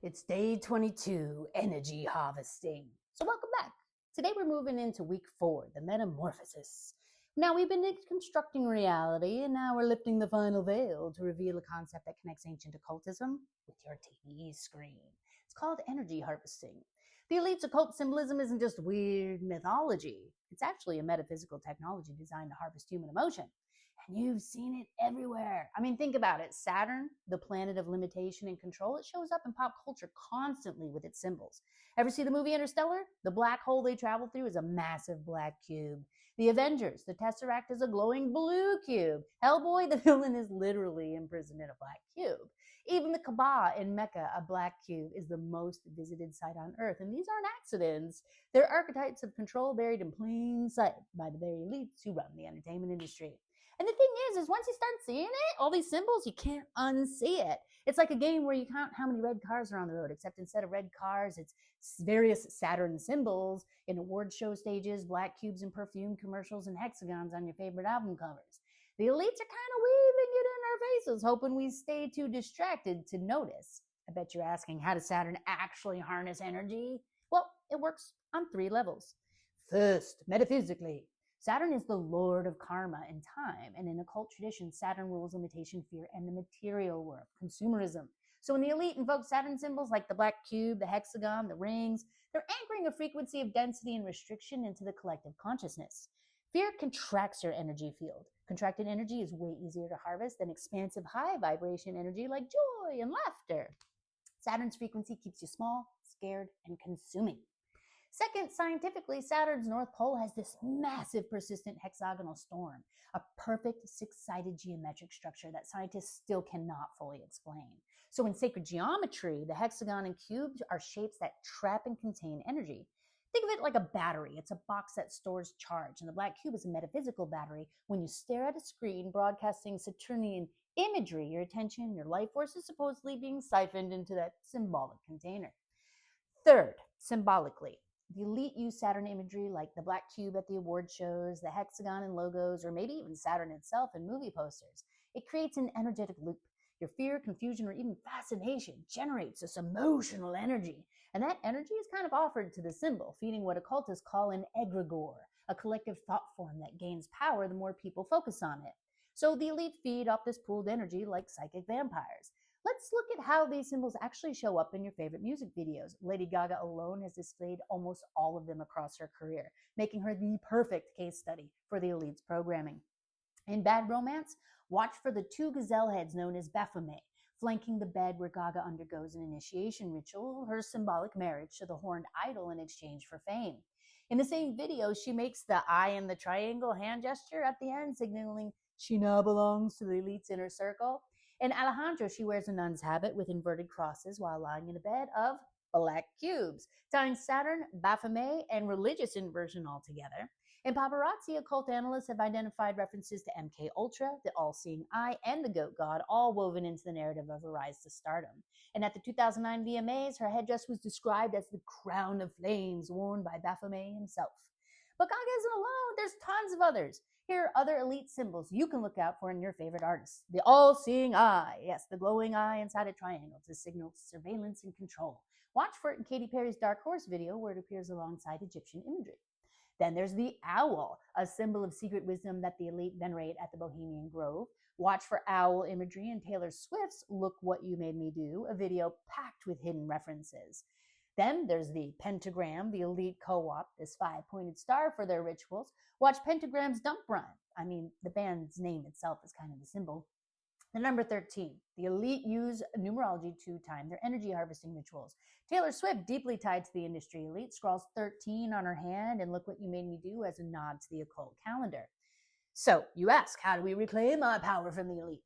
It's day 22, energy harvesting. So welcome back. Today we're moving into week 4, the metamorphosis. Now we've been constructing reality, and now we're lifting the final veil to reveal a concept that connects ancient occultism with your TV screen. It's called energy harvesting. The elite's occult symbolism isn't just weird mythology. It's actually a metaphysical technology designed to harvest human emotion. And you've seen it everywhere. I mean, think about it. Saturn, the planet of limitation and control, it shows up in pop culture constantly with its symbols. Ever see the movie Interstellar? The black hole they travel through is a massive black cube. The Avengers, the Tesseract is a glowing blue cube. Hellboy, the villain, is literally imprisoned in a black cube. Even the Kaaba in Mecca, a black cube, is the most visited site on Earth. And these aren't accidents. They're archetypes of control buried in plain sight by the very elites who run the entertainment industry. And the thing is once you start seeing it, all these symbols, you can't unsee it. It's like a game where you count how many red cars are on the road, except instead of red cars, it's various Saturn symbols in award show stages, black cubes in perfume commercials, and hexagons on your favorite album covers. The elites are kind of weaving it in our faces, hoping we stay too distracted to notice. I bet you're asking, how does Saturn actually harness energy? Well, it works on 3 levels. First, metaphysically. Saturn is the lord of karma and time, and in occult tradition, Saturn rules limitation, fear, and the material world, consumerism. So when the elite invoke Saturn symbols like the black cube, the hexagon, the rings, they're anchoring a frequency of density and restriction into the collective consciousness. Fear contracts your energy field. Contracted energy is way easier to harvest than expansive high vibration energy like joy and laughter. Saturn's frequency keeps you small, scared, and consuming. Second, scientifically, Saturn's North Pole has this massive persistent hexagonal storm, a perfect 6-sided geometric structure that scientists still cannot fully explain. So in sacred geometry, the hexagon and cubes are shapes that trap and contain energy. Think of it like a battery. It's a box that stores charge, and the black cube is a metaphysical battery. When you stare at a screen broadcasting Saturnian imagery, your attention, your life force is supposedly being siphoned into that symbolic container. Third, symbolically. The elite use Saturn imagery like the black cube at the award shows, the hexagon in logos, or maybe even Saturn itself in movie posters. It creates an energetic loop. Your fear, confusion, or even fascination generates this emotional energy. And that energy is kind of offered to the symbol, feeding what occultists call an egregore, a collective thought form that gains power the more people focus on it. So the elite feed off this pooled energy like psychic vampires. Let's look at how these symbols actually show up in your favorite music videos. Lady Gaga alone has displayed almost all of them across her career, making her the perfect case study for the elite's programming. In Bad Romance, watch for the 2 gazelle heads known as Baphomet, flanking the bed where Gaga undergoes an initiation ritual, her symbolic marriage to the horned idol in exchange for fame. In the same video, she makes the eye and the triangle hand gesture at the end, signaling she now belongs to the elite's inner circle. In Alejandro, she wears a nun's habit with inverted crosses while lying in a bed of black cubes, tying Saturn, Baphomet, and religious inversion all together. In Paparazzi, occult analysts have identified references to MK Ultra, the all-seeing eye, and the goat god, all woven into the narrative of her rise to stardom. And at the 2009 VMAs, her headdress was described as the crown of flames worn by Baphomet himself. But Gaga isn't alone. There's tons of others. Here are other elite symbols you can look out for in your favorite artists. The all-seeing eye. Yes, the glowing eye inside a triangle to signal surveillance and control. Watch for it in Katy Perry's Dark Horse video where it appears alongside Egyptian imagery. Then there's the owl, a symbol of secret wisdom that the elite venerate at the Bohemian Grove. Watch for owl imagery in Taylor Swift's Look What You Made Me Do, a video packed with hidden references. Then there's the pentagram, the elite co-op, this 5-pointed star for their rituals. Watch Pentagram's Dump Run. I mean, the band's name itself is kind of the symbol. The number 13, the elite use numerology to time their energy harvesting rituals. Taylor Swift, deeply tied to the industry elite, scrawls 13 on her hand and Look What You Made Me Do as a nod to the occult calendar. So you ask, how do we reclaim our power from the elite?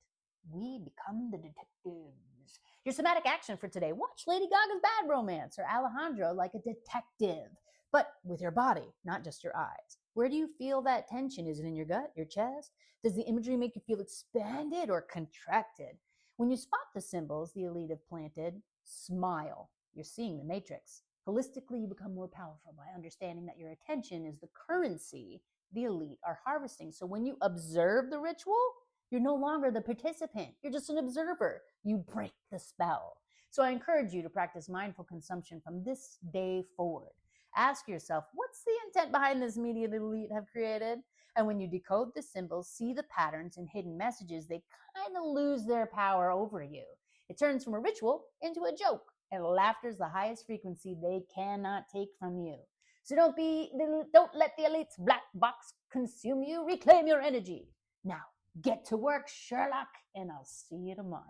We become the detectives. Your somatic action for today, watch Lady Gaga's Bad Romance or Alejandro like a detective, but with your body, not just your eyes. Where do you feel that tension? Is it in your gut, your chest? Does the imagery make you feel expanded or contracted? When you spot the symbols the elite have planted, smile. You're seeing the matrix. Holistically, you become more powerful by understanding that your attention is the currency the elite are harvesting. So when you observe the ritual, you're no longer the participant. You're just an observer. You break the spell. So I encourage you to practice mindful consumption from this day forward. Ask yourself, what's the intent behind this media the elite have created? And when you decode the symbols, see the patterns and hidden messages, they kind of lose their power over you. It turns from a ritual into a joke, and laughter is the highest frequency they cannot take from you. So don't let the elite's black box consume you. Reclaim your energy. Now, get to work, Sherlock, and I'll see you tomorrow.